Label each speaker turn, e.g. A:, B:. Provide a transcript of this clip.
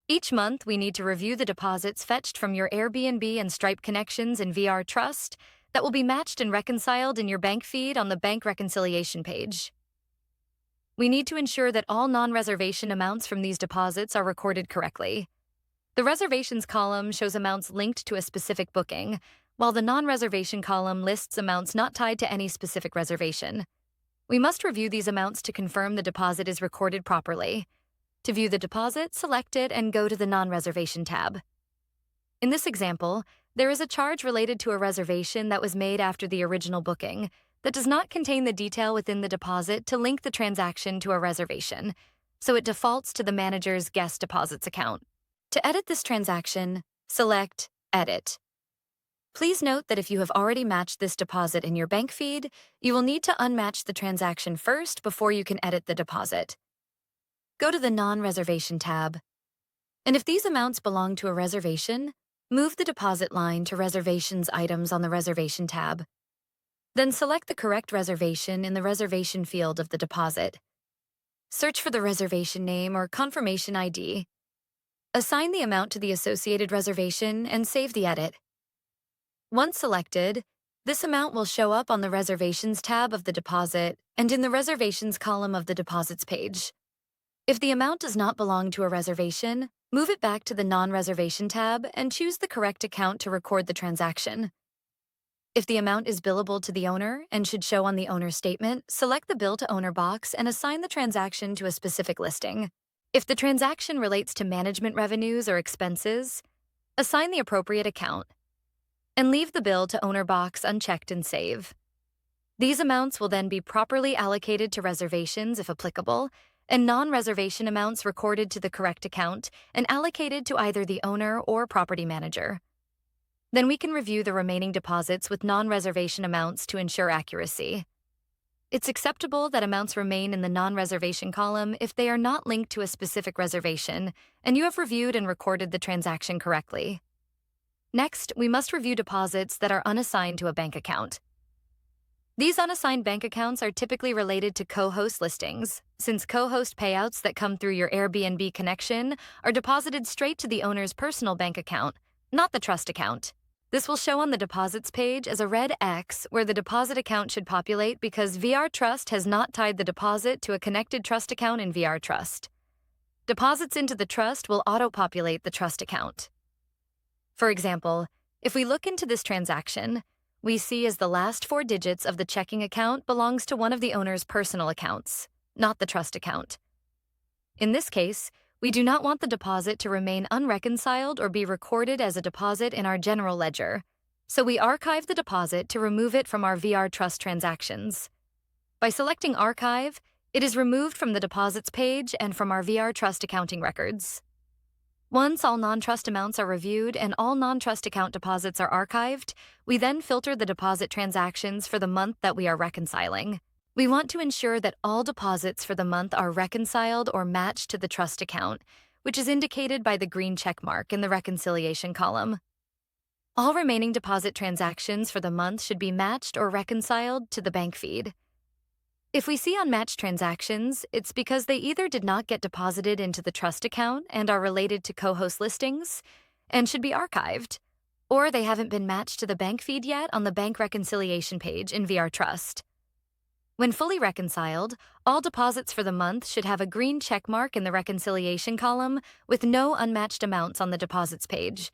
A: Each month, we need to review the deposits fetched from your Airbnb and Stripe connections in VRTrust that will be matched and reconciled in your bank feed on the bank reconciliation page. We need to ensure that all non-reservation amounts from these deposits are recorded correctly. The reservations column shows amounts linked to a specific booking, while the non-reservation column lists amounts not tied to any specific reservation. We must review these amounts to confirm the deposit is recorded properly. To view the deposit, select it and go to the Non-reservation tab. In this example, there is a charge related to a reservation that was made after the original booking that does not contain the detail within the deposit to link the transaction to a reservation, so it defaults to the manager's guest deposits account. To edit this transaction, select Edit. Please note that if you have already matched this deposit in your bank feed, you will need to unmatch the transaction first before you can edit the deposit. Go to the Non-reservation tab. And if these amounts belong to a reservation, move the deposit line to Reservations items on the Reservation tab. Then select the correct reservation in the reservation field of the deposit. Search for the reservation name or confirmation ID. Assign the amount to the associated reservation and save the edit. Once selected, this amount will show up on the Reservations tab of the deposit and in the Reservations column of the Deposits page. If the amount does not belong to a reservation, move it back to the Non-reservation tab and choose the correct account to record the transaction. If the amount is billable to the owner and should show on the owner's statement, select the Bill to Owner box and assign the transaction to a specific listing. If the transaction relates to management revenues or expenses, assign the appropriate account and leave the Bill to Owner box unchecked and save. These amounts will then be properly allocated to reservations if applicable, and non-reservation amounts recorded to the correct account and allocated to either the owner or property manager. Then we can review the remaining deposits with non-reservation amounts to ensure accuracy. It's acceptable that amounts remain in the non-reservation column if they are not linked to a specific reservation and you have reviewed and recorded the transaction correctly. Next, we must review deposits that are unassigned to a bank account. These unassigned bank accounts are typically related to co-host listings, since co-host payouts that come through your Airbnb connection are deposited straight to the owner's personal bank account, not the trust account. This will show on the deposits page as a red X where the deposit account should populate because VRTrust has not tied the deposit to a connected trust account in VRTrust. Deposits into the trust will auto-populate the trust account. For example, if we look into this transaction, we see as the last 4 digits of the checking account belongs to one of the owner's personal accounts, not the trust account. In this case, we do not want the deposit to remain unreconciled or be recorded as a deposit in our general ledger, so we archive the deposit to remove it from our VRTrust transactions. By selecting Archive, it is removed from the deposits page and from our VRTrust accounting records. Once all non-trust amounts are reviewed and all non-trust account deposits are archived, we then filter the deposit transactions for the month that we are reconciling. We want to ensure that all deposits for the month are reconciled or matched to the trust account, which is indicated by the green check mark in the reconciliation column. All remaining deposit transactions for the month should be matched or reconciled to the bank feed. If we see unmatched transactions, it's because they either did not get deposited into the trust account and are related to co-host listings and should be archived, or they haven't been matched to the bank feed yet on the bank reconciliation page in VRTrust. When fully reconciled, all deposits for the month should have a green check mark in the reconciliation column with no unmatched amounts on the deposits page,